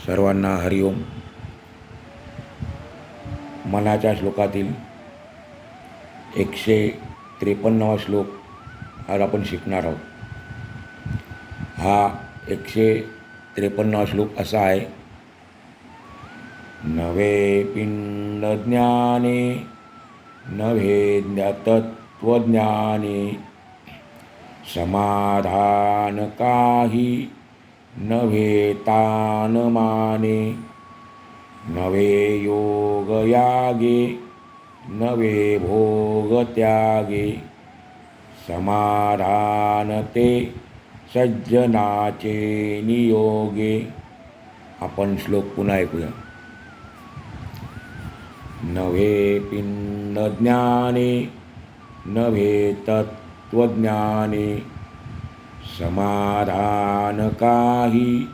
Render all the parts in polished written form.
सर्वांना हरिओम. मनाच्या श्लोकातील 153वा श्लोक आज आपण शिकणार आहोत. हा 153वा श्लोक असा आहे. नवे पिंड ज्ञाने नवे तत्वज्ञाने समाधान काही नवे तान माने नवे योग यागे नवे भोग त्यागे समाधान ते सज्जनाचे नियोगे. आपण श्लोक पुन्हा ऐकूया. नवे पिंड ज्ञाने नवे तत्वज्ञाने समाधान काही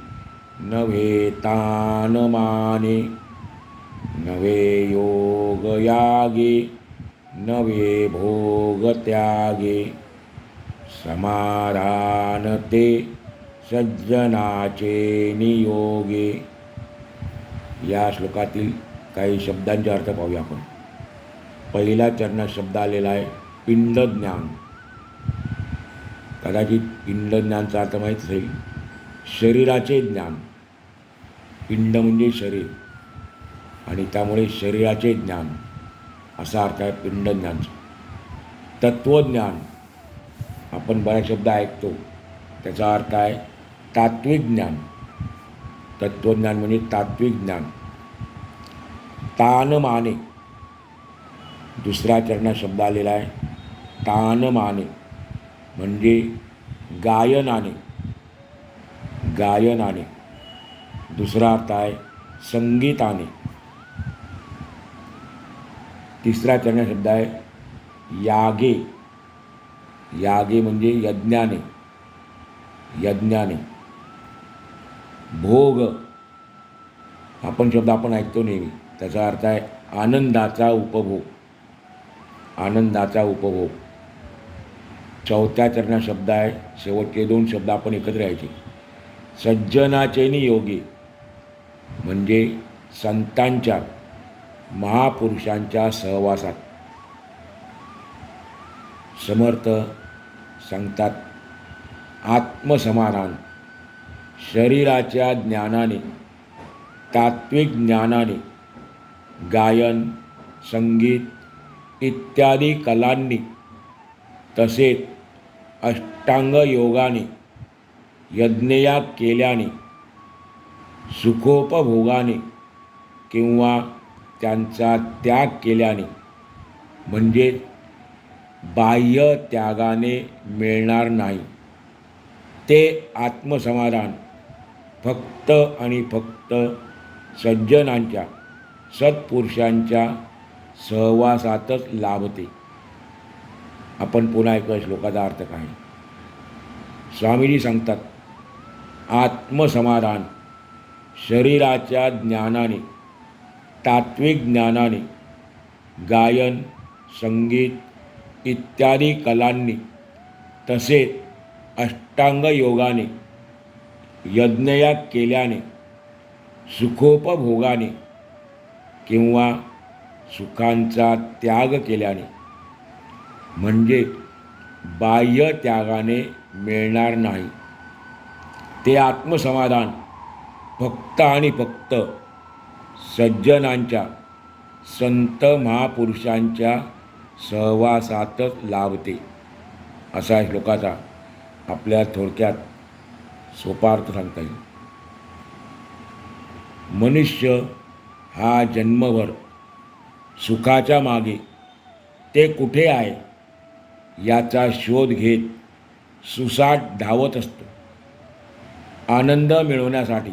नवे तान माने नवे योग यागे नवे भोग त्यागे समाधान ते सज्जनाचे नियोगे. या श्लोकातील काही शब्दांचे अर्थ पाहूया आपण. पहिला चरणात शब्द आलेला आहे पिंड ज्ञान. कदाचित पिंड ज्ञानचा अर्थ माहीत असेल, शरीराचे ज्ञान. पिंड म्हणजे शरीर आणि त्यामुळे शरीराचे ज्ञान असा अर्थ आहे पिंड ज्ञानचा. तत्वज्ञान आपण बऱ्याच शब्द ऐकतो, त्याचा अर्थ आहे तात्विक ज्ञान. तत्वज्ञान म्हणजे तात्विक ज्ञान. तान माने दुसऱ्या चरणात शब्द आलेला आहे. तान माने म्हणजे गायनाने. गायनाने दुसरा अर्थ आहे संगीताने. तिसरा चरणात शब्द आहे यागे. यागे म्हणजे यज्ञाने. यज्ञाने. भोग आपण शब्द आपण ऐकतो नेहमी, त्याचा अर्थ आहे आनंदाचा उपभोग. आनंदाचा उपभोग. चौथ्या चरणात शब्द आहे, शेवटचे दोन शब्द आपण एकत्र यायचे, सज्जनाचे नियोगी म्हणजे संतांच्या महापुरुषांच्या सहवासात. समर्थ सांगतात आत्मसमाधान शरीराच्या ज्ञानाने तात्विक ज्ञानाने गायन संगीत इत्यादी कलांनी तसेच अष्टांग योगाने यज्ञयाग केल्याने सुखोपभोगाने किंवा त्यांचा त्याग केल्याने म्हणजे बाह्य त्यागाने मिळणार नाही. ते आत्मसमाधान फक्त आणि फक्त सज्जनांच्या सत्पुरुषांच्या सहवासातच लाभते. आपण पुन्हा ऐकूया श्लोकाचा अर्थ काय. स्वामीजी सांगतात आत्मसमाधान शरीराच्या ज्ञानाने तात्विक ज्ञानाने गायन संगीत इत्यादी कलांनी तसेच अष्टांग योगाने यज्ञयाग केल्याने सुखोपभोगाने किंवा सुखांचा त्याग केल्याने म्हणजे बाह्य त्यागाने मिळणार नाही. ते आत्मसमाधान फक्त आणि फक्त सज्जनांच्या संत महापुरुषांच्या सहवासातच लाभते. असा श्लोकाचा आपल्या थोडक्यात सोपा अर्थ सांगता येईल. मनुष्य हा जन्मभर सुखाच्या मागे ते कुठे आहे याचा शोध घेत सुसाट धावत असतो. आनंद मिळवण्यासाठी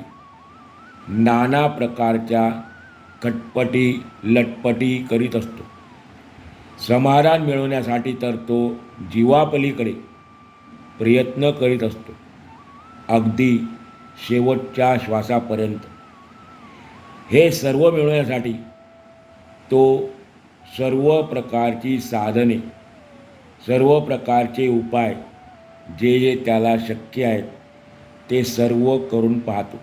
नाना प्रकारच्या खटपटी लटपटी करीत असतो. समाधान मिळवण्यासाठी तर तो जीवापलीकडे प्रयत्न करीत असतो, अगदी शेवटच्या श्वासापर्यंत. हे सर्व मिळवण्यासाठी तो सर्व प्रकारची साधने सर्व प्रकारचे उपाय जे जे त्याला शक्य आहेत ते सर्व करून पाहतो.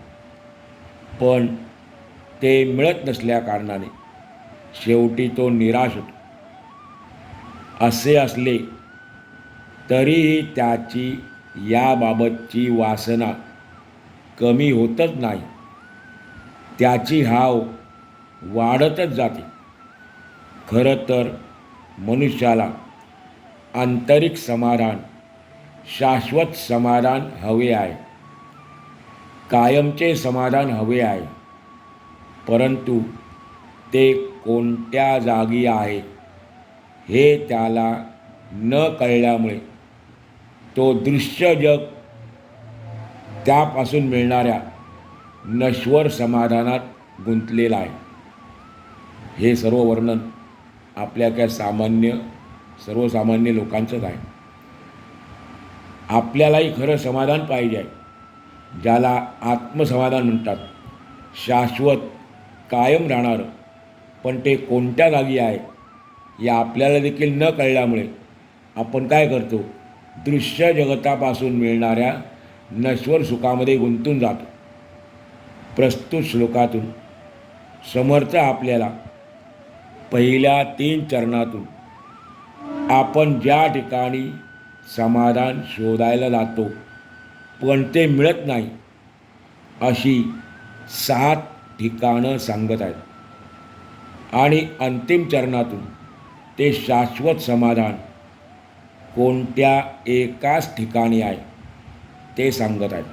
पण ते मिळत नसल्याकारणाने शेवटी तो निराश होतो. असे असले तरीही त्याची याबाबतची वासना कमी होतच नाही. त्याची हाव वाढतच जाते. खरं तर मनुष्याला आंतरिक समाधान, शाश्वत समाधान हवे आहे, कायमचे समाधान हवे आहे. परंतु ते कोणत्या जागी आहे हे त्याला न कळल्यामुळे तो दृश्य जग त्यापासून मिळणाऱ्या नश्वर समाधानात गुंतलेला आहे. हे सर्व वर्णन आपल्या काय सर्वसामान्य लोकांचंच आहे. आपल्यालाही खरं समाधान पाहिजे आहे, ज्याला आत्मसमाधान म्हणतात, शाश्वत, कायम राहणारं. पण ते कोणत्या जागी आहे हे आपल्याला देखील न कळल्यामुळे आपण काय करतो, दृश्य जगतापासून मिळणाऱ्या नश्वर सुखामध्ये गुंतून जातो. प्रस्तुत श्लोकातून समर्थ आपल्याला पहिल्या 3 चरणातून आपण ज्या ठिकाणी समाधान शोधायला जातो पण ते मिळत नाही अशी 7 ठिकाणं सांगत आहेत. आणि अंतिम चरणातून ते शाश्वत समाधान कोणत्या एकाच ठिकाणी आहे ते सांगत आहेत.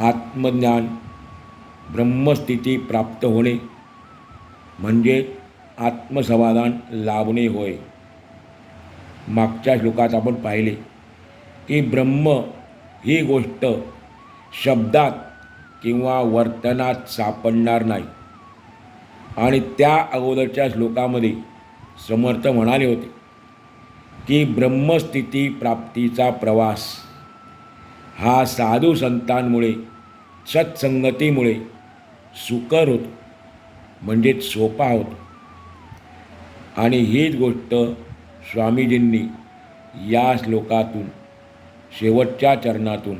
आत्मज्ञान, ब्रह्मस्थिती प्राप्त होणे म्हणजे आत्मसमाधान लाभणे होय. मागच्या श्लोकात आपण पाहिले की ब्रह्म ही गोष्ट शब्दात किंवा वर्तनात सापडणार नाही. आणि त्या अगोदरच्या श्लोकामध्ये समर्थ म्हणाले होते की ब्रह्मस्थिती प्राप्तीचा प्रवास हा साधू संतांमुळे, सत्संगतीमुळे सुकर होतो, म्हणजेच सोपा होतो. आणि हीच गोष्ट स्वामीजींनी या श्लोकातून, शेवटच्या चरणातून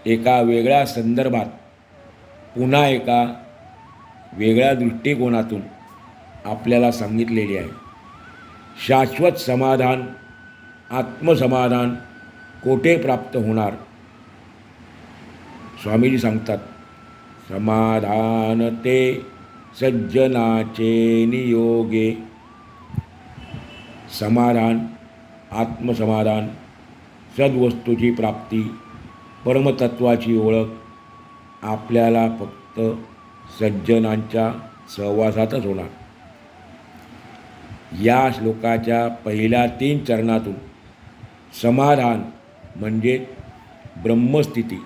एका वेगळ्या संदर्भात, पुन्हा एका वेगळ्या दृष्टिकोनातून आपल्याला सांगितलेली आहे. शाश्वत समाधान, आत्मसमाधान कोठे प्राप्त होणार? स्वामीजी सांगतात, समाधान ते सज्जनाचे नियोगे. समाधान, आत्मसमाधान, सद्वस्तूची प्राप्ती, परमतत्वाची ओळख आपल्याला फक्त सज्जनांच्या सहवासातच होणार. या श्लोकाच्या पहिल्या 3 चरणातून समाधान म्हणजे ब्रह्मस्थिती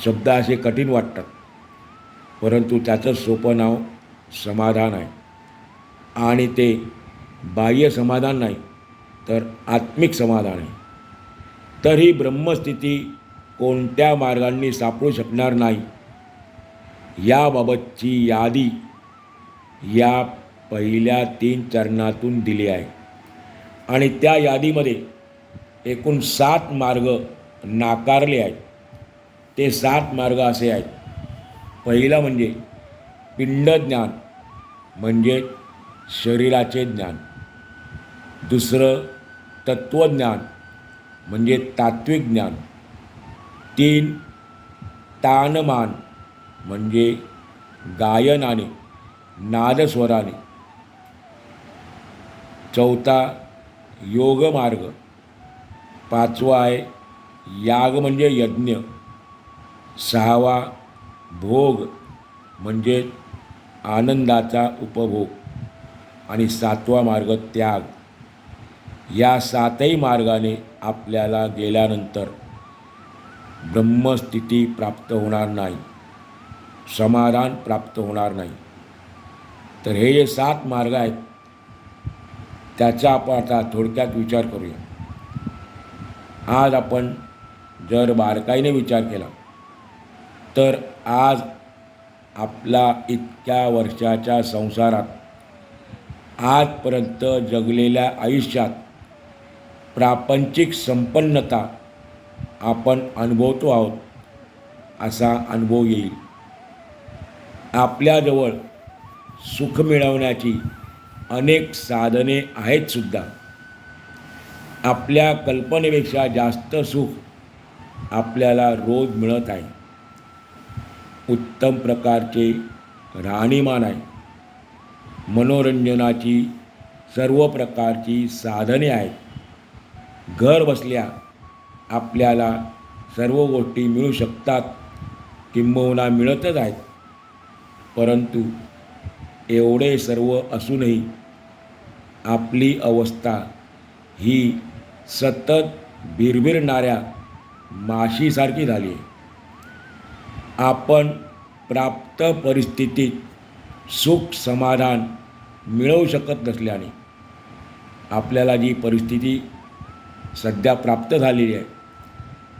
शब्द असे कठीण वाटतात, परंतु त्याचं सोपं नाव समाधान आहे. आणि ते बाह्य समाधान नाही तर आत्मिक समाधान आहे. तर ही ब्रह्मस्थिती कोणत्या मार्गांनी सापडू शकणार नाही याबाबतची यादी या पहिल्या 3 चरणातून दिली आहे. आणि त्या यादीमध्ये एकूण 7 मार्ग नाकारले आहेत. ते 7 मार्ग असे आहेत. पहिला म्हणजे पिंडज्ञान, म्हणजे शरीराचे ज्ञान. दुसरं तत्त्वज्ञान, म्हणजे तात्विक ज्ञान. 3 तानमान, म्हणजे गायनाने, नादस्वराने. 4था योगमार्ग. 5वा आहे याग, म्हणजे यज्ञ. 6वा भोग, म्हणजे आनंदाचा उपभोग. आणि 7वा मार्ग त्याग. या 7ही मार्गाने आपल्याला गेल्यानंतर ब्रह्मस्थिती प्राप्त होणार नाही, समाधान प्राप्त होणार नाही. तर हे जे 7 मार्ग आहेत त्याचा आपण आता थोडक्यात विचार करूया. आज आपण जर बारकाईने विचार केला तर आज आपला इतक्या वर्षाच्या संसारात आजपर्यंत जगलेल्या आयुष्यात प्रापंचिक संपन्नता आपण अनुभवतो आहोत. असा अनुभव येईल. आपल्याजवळ सुख मिळवण्याची अनेक साधने आहेत सुद्धा. आपल्या कल्पनेपेक्षा जास्त सुख आपल्याला रोज मिळत आहे. उत्तम प्रकारचे राहणीमान आहे. मनोरंजनाची सर्व प्रकारची साधने आहेत. घर बसल्या आपल्याला सर्व गोष्टी मिळू शकतात, किंबहुना मिळतच आहेत. परंतु एवढे सर्व असूनही आपली अवस्था ही सतत भिरभिरणाऱ्या माशीसारखी झाली आहे. आपण प्राप्त परिस्थितीत सुख समाधान मिळवू शकत नसल्याने आपल्याला जी परिस्थिती सध्या प्राप्त झालेली आहे,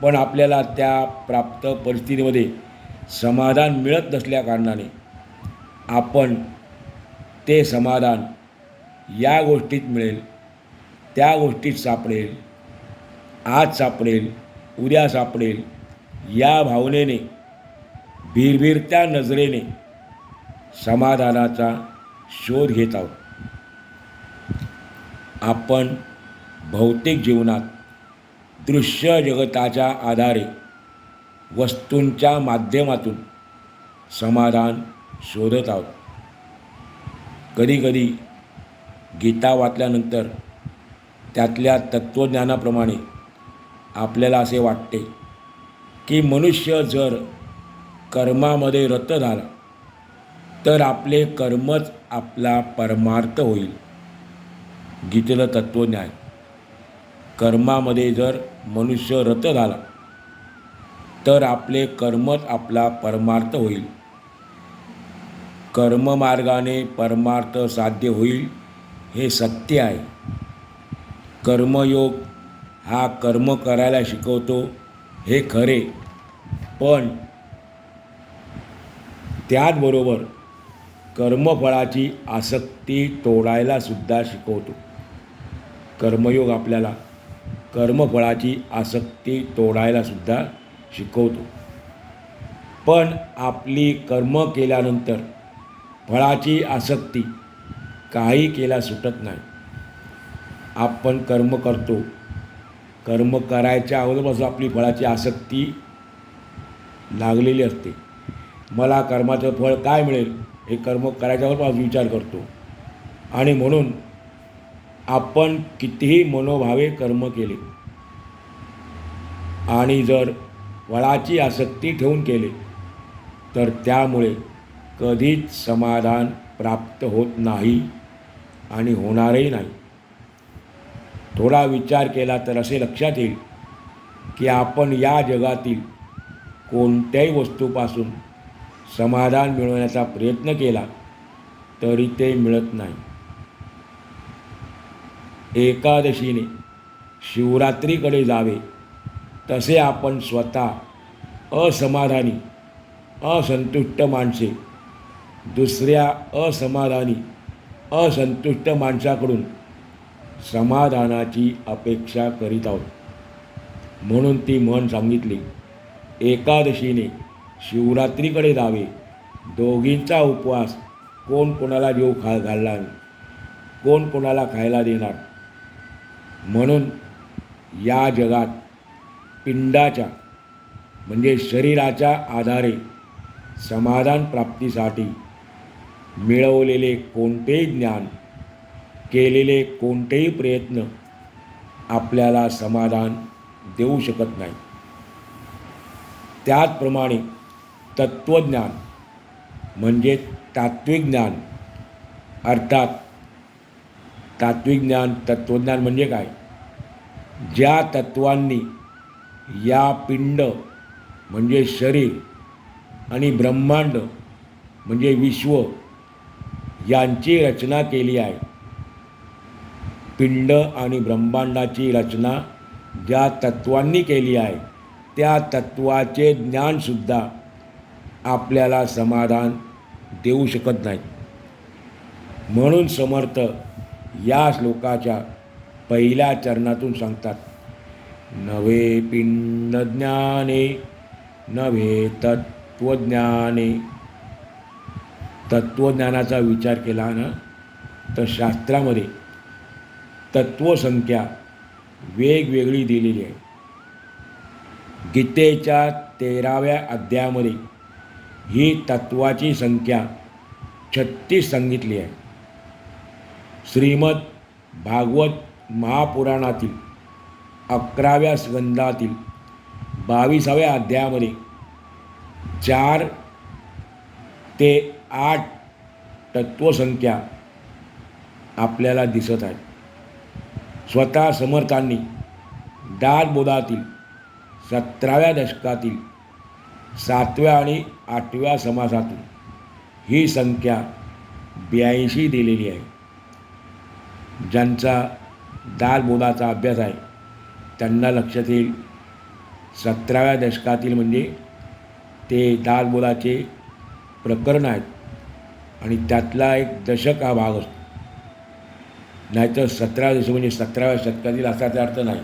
पण आपल्याला त्या प्राप्त परिस्थितीमध्ये समाधान मिळत नसल्याकारणाने आपण ते समाधान या गोष्टीत मिळेल, त्या गोष्टीत सापडेल, आज सापडेल, उद्या सापडेल या भावनेने भिरभिरत्या नजरेने समाधानाचा शोध घेत आहोत. आपण भौतिक जीवनात दृश्य जगताच्या आधारे वस्तूंच्या माध्यमातून समाधान शोधत आहोत. कधीकधी गीता वाचल्यानंतर त्यातल्या तत्त्वज्ञानाप्रमाणे आपल्याला असे वाटते की मनुष्य जर कर्मामध्ये रत झाला तर आपले कर्मच आपला परमार्थ होईल. गीतेचं तत्त्वज्ञान, कर्मामध्ये जर मनुष्य रत झाला तर आपले कर्मच आपला परमार्थ होईल. कर्ममार्गाने परमार्थ साध्य होईल हे सत्य आहे. कर्मयोग हा कर्म करायला शिकवतो हे खरे, पण त्याचबरोबर कर्मफळाची आसक्ती तोडायला सुद्धा शिकवतो. कर्मयोग आपल्याला कर्मफळाची आसक्ती तोडायला सुद्धा शिकवतो. पण आपली कर्म केल्यानंतर फळाची आसक्ती काही केल्या सुटत नाही. आपण कर्म करतो, कर्म करायच्या अगोदरपासून आपली फळाची आसक्ती लागलेली असते. मला कर्माचं फळ काय मिळेल हे कर्म करायच्या अगोदरपासून विचार करतो. आणि म्हणून आपण कितीही मनोभावे कर्म केले आणि जर फळाची आसक्ती ठेवून केले तर त्यामुळे कधीच समाधान प्राप्त होत नाही आणि होणारही नाही. थोडा विचार केला तर असे लक्षात येईल की आपण या जगातील कोणत्याही वस्तूपासून समाधान मिळवण्याचा प्रयत्न केला तरी ते मिळत नाही. एकादशीने शिवरात्रीकडे जावे तसे आपण स्वतः असमाधानी असंतुष्ट माणसे दुसऱ्या असमाधानी असंतुष्ट माणसाकडून समाधानाची अपेक्षा करीत आहोत. म्हणून ती म्हण सांगितली, एकादशीने शिवरात्रीकडे जावे, दोघींचा उपवास कोण कोणाला जेव घालणार, कोण कोणाला खायला देणार. म्हणून या जगात पिंडाच्या म्हणजे शरीराच्या आधारे समाधान प्राप्तीसाठी मिळवलेले कोणतेही ज्ञान, केलेले कोणतेही प्रयत्न आपल्याला समाधान देऊ शकत नाही. त्याचप्रमाणे तत्त्वज्ञान म्हणजे तात्विक ज्ञान, अर्थात तात्विक ज्ञान तत्त्वज्ञान म्हणजे काय, ज्या तत्त्वांनी या पिंड म्हणजे शरीर आणि ब्रह्मांड म्हणजे विश्व यांची रचना केली आहे. पिंड आणि ब्रह्मांडाची रचना ज्या तत्त्वांनी केली आहे त्या तत्त्वाचे ज्ञानसुद्धा आपल्याला समाधान देऊ शकत नाही. म्हणून समर्थ या श्लोकाच्या पहिल्या चरणातून सांगतात, नवे पिंड ज्ञाने नव्हे तत्त्वज्ञाने. तत्त्वज्ञानाचा विचार केला ना तर शास्त्रामध्ये तत्त्वसंख्या वेगवेगळी दिलेली आहे. गीतेच्या 13व्या अध्यायामध्ये ही तत्वाची संख्या 36 सांगितली आहे. श्रीमद भागवत महापुराणातील 11व्या स्कंदातील 22व्या अध्यायामध्ये 4 ते 8 तत्वसंख्या आपल्याला दिसत आहे. स्वतः समर्थांनी दासबोधातील 17व्या दशकातील 7व्या आणि 8व्या समासातून ही संख्या 82 दिलेली आहे. ज्यांचा दासबोधाचा अभ्यास आहे त्यांना लक्षात येईल 17व्या दशकातील म्हणजे ते दासबोधाचे प्रकरण आहेत आणि त्यातला एक दशक हा भाग असतो. नाहीतर 17 दशक म्हणजे 17व्या शतकातील असा ते अर्थ नाही.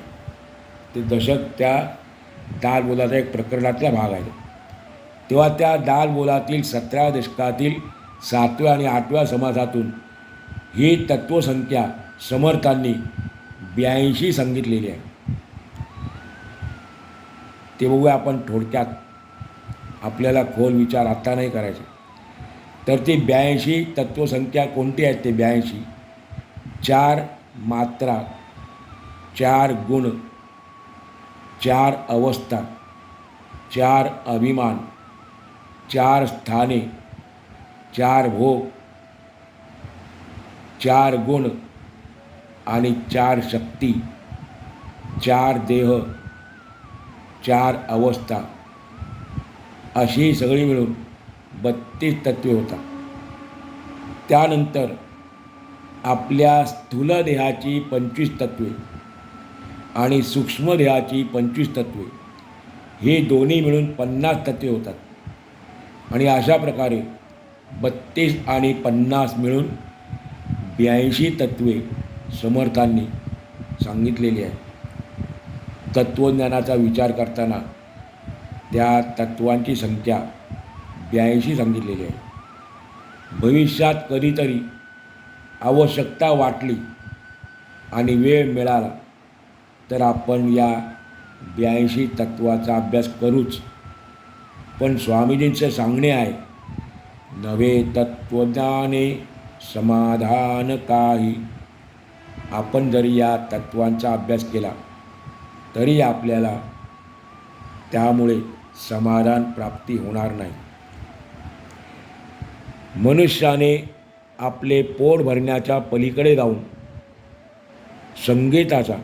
ते दशक त्या दासबोधाचा एक प्रकरणातला भाग आहे. तेव्हा त्या दासबोधातील 17व्या दशकातील 7व्या आणि 8व्या समासातून ही तत्वसंख्या समर्थांनी 82 सांगितलेली आहे. ते बघूया आपण थोडक्यात. आपल्याला खोल विचार आत्ता नाही करायचे. तर ती 82 तत्वसंख्या कोणती आहेत? ते 82 4 मात्रा, 4 गुण, 4 अवस्था, 4 अभिमान, 4 स्थाने, 4 भोग, 4 गुण आणि 4 शक्ती, 4 देह, 4 अवस्था अशी सगळी मिळून 32 तत्वे होतात. त्यानंतर आपल्या स्थूल देहाची 25 तत्वे आणि सूक्ष्म देहाची 25 तत्वे हे दोन्ही मिळून 50 तत्वे होतात. आणि अशा प्रकारे 32 आणि 50 मिळून 82 तत्वे समर्थांनी सांगितलेली आहे. तत्त्वज्ञानाचा विचार करताना त्या तत्वांची संख्या 82 सांगितलेली आहे. भविष्यात कधीतरी आवश्यकता वाटली आणि वेळ मिळाला तर आपण या 82 तत्वाचा अभ्यास करूच. पण स्वामीजींचं सांगणे आहे, नव्हे तत्त्वज्ञाने समाधान काही. आपण जरी या तत्वांचा अभ्यास केला तरी आपल्याला त्यामुळे समाधान प्राप्ती होणार नाही. मनुष्याने आपले पोट भरण्याच्या पलीकडे जाऊन संगीताचा,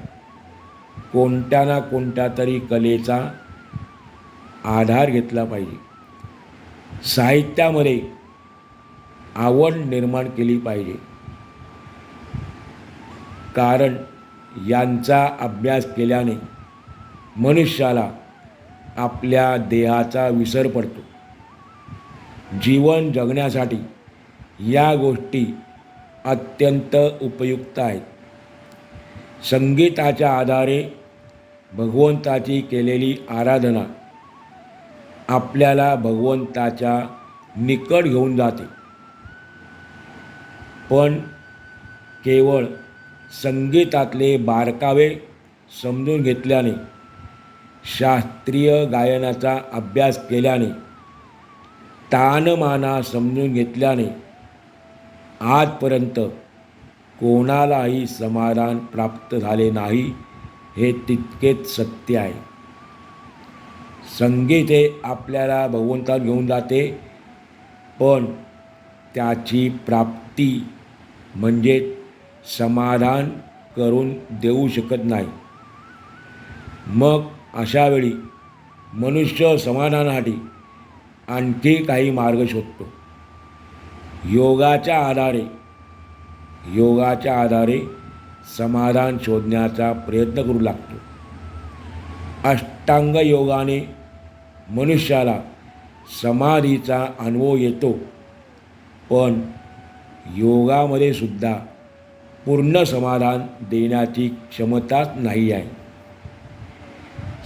कोणत्या ना कोणत्या तरी कलेचा आधार घेतला पाहिजे. साहित्यामध्ये आवड निर्माण केली पाहिजे. कारण यांचा अभ्यास केल्याने मनुष्याला आपल्या देहाचा विसर पडतो. जीवन जगण्यासाठी या गोष्टी अत्यंत उपयुक्त आहेत. संगीताच्या आधारे भगवंताची केलेली आराधना आपल्याला भगवंताच्या निकट घेऊन जाते. पण केवळ संगीतातले बारकावे समजून घेतल्याने, शास्त्रीय गायनाचा अभ्यास केल्याने, तानमाना समजून घेतल्याने आजपर्यंत कोणालाही समाधान प्राप्त झाले नाही, हे तितकेच सत्य आहे. संगीत हे आपल्याला भगवंतात घेऊन जाते, पण त्याची प्राप्ती म्हणजे समाधान करून देऊ शकत नाही. मग अशावेळी मनुष्य समाधानासाठी आणखी काही मार्ग शोधतो. योगाच्या आधारे समाधान शोधण्याचा प्रयत्न करू लागतो. अष्टांग योगाने मनुष्याला समाधीचा अनुभव येतो, पण योगामध्ये सुद्धा पूर्ण समाधान देण्याची क्षमताच नाही आहे.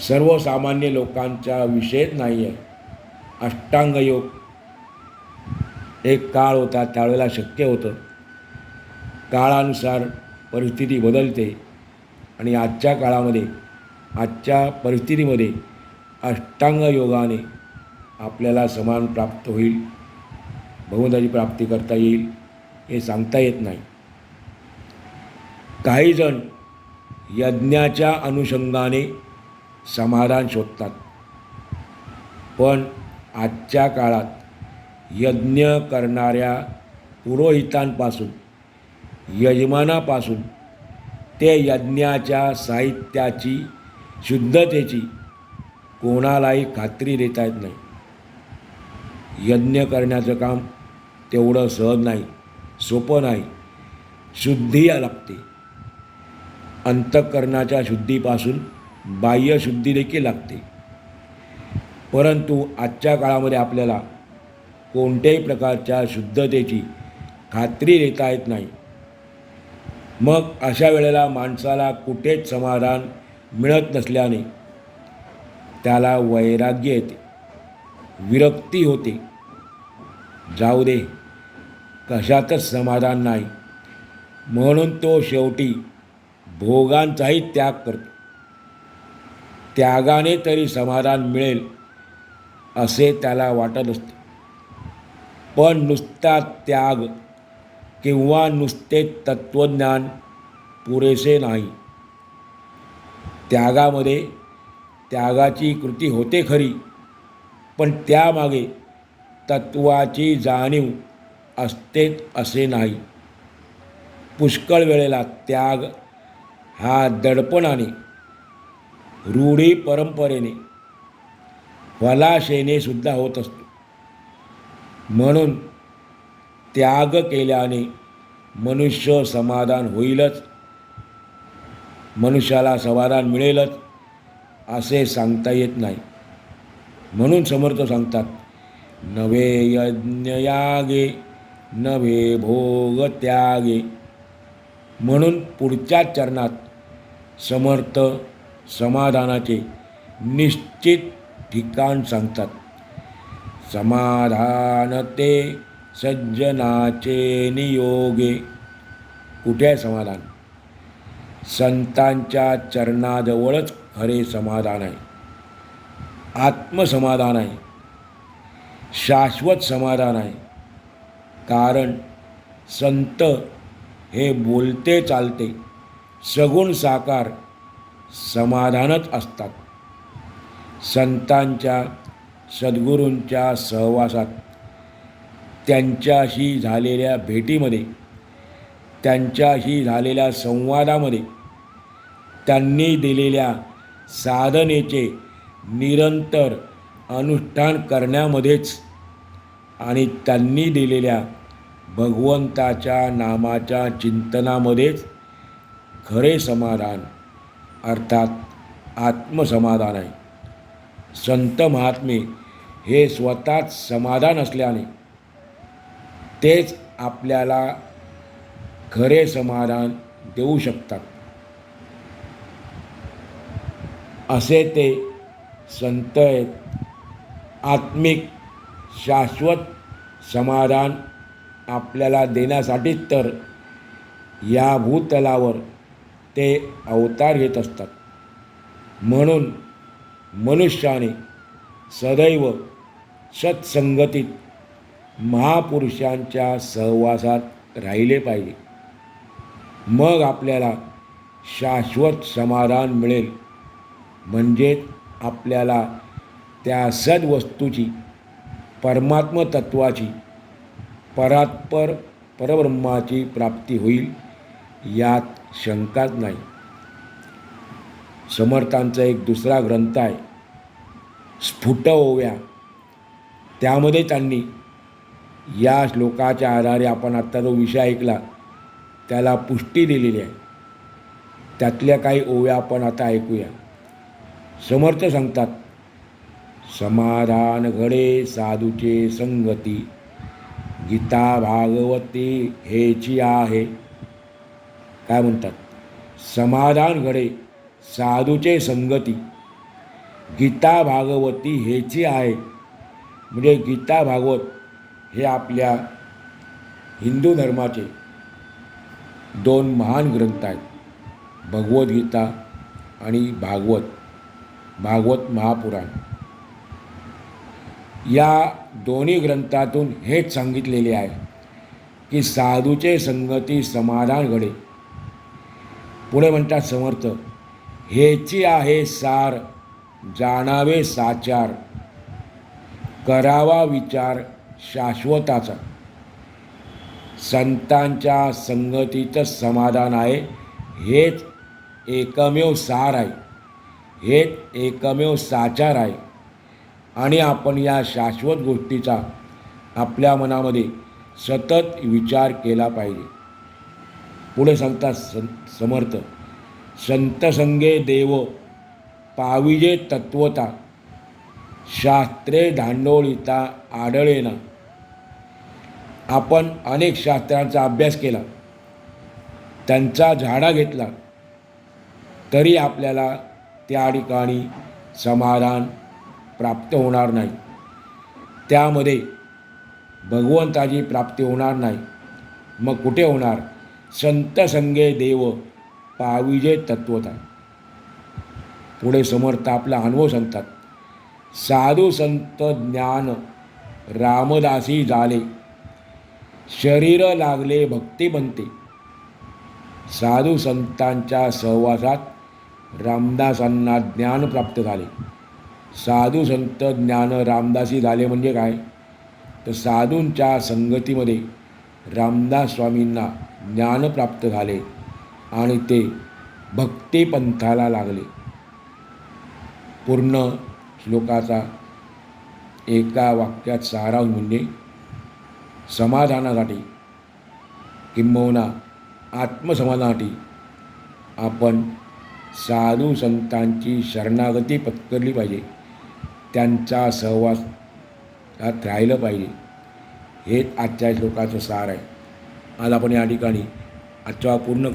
सर्वसामान्य लोकांचा विषयच नाही आहे. अष्टांग योग एक काळ होता, त्यावेळेला शक्य होतं. काळानुसार परिस्थिती बदलते आणि आजच्या काळामध्ये, आजच्या परिस्थितीमध्ये अष्टांग योगाने आपल्याला समान प्राप्त होईल, भगवंताची प्राप्ती करता येईल हे सांगता येत नाही. काही जण यज्ञाच्या अनुषंगाने समाधान शोधतात, पण आजच्या काळात यज्ञ करणाऱ्या पुरोहितांपासून, यजमानापासून ते यज्ञाच्या साहित्याची शुद्धतेची कोणालाही खात्री देता येत नाही. यज्ञ करण्याचं काम तेवढं सहज नाही, सोपं नाही. शुद्धी लागते. अंतःकरणाच्या शुद्धीपासून बाह्य शुद्धी देखील लागते. परंतु आजच्या काळामध्ये आपल्याला कोणत्याही प्रकारच्या शुद्धतेची खात्री देता येत नाही. मग अशा वेळेला माणसाला कुठेच समाधान मिळत नसल्याने त्याला वैराग्य येते, विरक्ती होते. जाऊ दे, कशातच समाधान नाही, म्हणून तो शेवटी भोगांचाही त्याग करतो. त्यागाने तरी समाधान मिळेल असे त्याला वाटत असते. पण नुसता त्याग किंवा नुसते तत्त्वज्ञान पुरेसे नाही. त्यागामध्ये त्यागाची कृती होते खरी, पण त्यामागे तत्त्वाची जाणीव असतेच असे नाही. पुष्कळ वेळेला त्याग हा दडपणाने, रूढी परंपरेने, हलाशेने सुद्धा होत असतो. म्हणून त्याग केल्याने मनुष्य समाधान होईलच, मनुष्याला समाधान मिळेलच असे सांगता येत नाही. म्हणून समर्थ सांगतात, नवे यज्ञयागे नवे भोग त्यागे. म्हणून पुढच्या चरणात समर्थ समाधानाचे निश्चित ठिकाण सांगतात. समाधान ते सज्जनाचे नियोगे. कुठे आहे समाधान? संतांच्या चरणाजवळच खरे समाधान आहे. आत्मसमाधान आहे, शाश्वत समाधान आहे. कारण संत हे बोलते चालते सगुण साकार समाधानच असतात. संतांच्या, सद्गुरूंच्या सहवासात, त्यांच्याशी झालेल्या भेटीमध्ये, त्यांच्याशी झालेल्या संवादामध्ये, त्यांनी दिलेल्या साधनेचे निरंतर अनुष्ठान करण्यामध्येच आणि त्यांनी दिलेल्या भगवंताच्या नामाच्या चिंतनामध्येच खरे समाधान अर्थात आत्मसमाधान आहे. संत महात्मे हे स्वतःच समाधान असल्याने तेच आपल्याला खरे समाधान देऊ शकतात. असे ते संत आहेत. आत्मिक शाश्वत समाधान आपल्याला देण्यासाठीच तर या भूतलावर ते अवतार घेत असतात. म्हणून मनुष्याने सदैव सत्संगतीत महापुरुषांच्या सहवासात राहिले पाहिजे. मग आपल्याला शाश्वत समाधान मिळेल. म्हणजेच आपल्याला त्या सद्वस्तूची, परमात्मतत्वाची, परात्पर परब्रह्माची प्राप्ती होईल, यात शंकाच नाही. समर्थांचा एक दुसरा ग्रंथ आहे, स्फुट ओव्या. त्यामध्ये त्यांनी या श्लोकाच्या आधारे आपण आत्ता जो विषय ऐकला त्याला पुष्टी दिलेली आहे. त्यातल्या काही ओव्या आपण आता ऐकूया. समर्थ सांगतात, समाधान घडे साधूचे संगती, गीता भागवती हेची आहे. काय म्हणतात? समाधान घडे साधूचे संगती, गीता भागवती हेची आहे. म्हणजे गीता भागवत हे आपल्या हिंदू धर्माचे दोन महान ग्रंथ आहेत. भगवद्गीता आणि भागवत महापुराण. या दोन्ही ग्रंथातून हेच सांगितलेले आहे की साधूचे संगती समाधान घडे. पुढे म्हणतात समर्थ, हेची आहे सार जाणावे साचार, करावा विचार शाश्वताचा. संतांच्या संगतीचं समाधान आहे, हेच एकमेव सार आहे, हेच एकमेव साचार आहे. आणि आपण या शाश्वत गोष्टीचा आपल्या मनामध्ये सतत विचार केला पाहिजे. पुढे सांगतात समर्थ, संत संगे देव पाविजे तत्वता, शास्त्रे धांडोळीता आढळेना. आपण अनेक शास्त्रांचा अभ्यास केला, त्यांचा झाडा घेतला, तरी आपल्याला त्या ठिकाणी समाधान प्राप्त होणार नाही. त्यामध्ये भगवंताची प्राप्ती होणार नाही. मग कुठे होणार? संत संगे देव पाविजे तत्वता. पुढे समर्थ आपला अनुभव सांगतात, साधू संत ज्ञान रामदासी झाले, शरीर लागले भक्तिमंते. साधू संतांच्या सहवासात रामदासांना ज्ञान प्राप्त झाले. साधू संत ज्ञान रामदासी झाले म्हणजे काय? तर साधूंच्या संगतीमध्ये रामदास स्वामींना ज्ञान प्राप्त झाले आणि ते भक्तिपंथाला लागले. पूर्ण श्लोकाचा एका वाक्यात सारांश म्हणजे समाधानासाठी किंबहुना आत्मसमाधानासाठी आपण साधू संतांची शरणागती पत्करली पाहिजे, त्यांचा सहवासात राहिलं पाहिजे. हेच आजच्या श्लोकाचं सार आहे. आज आपण या ठिकाणी आजचा पूर्ण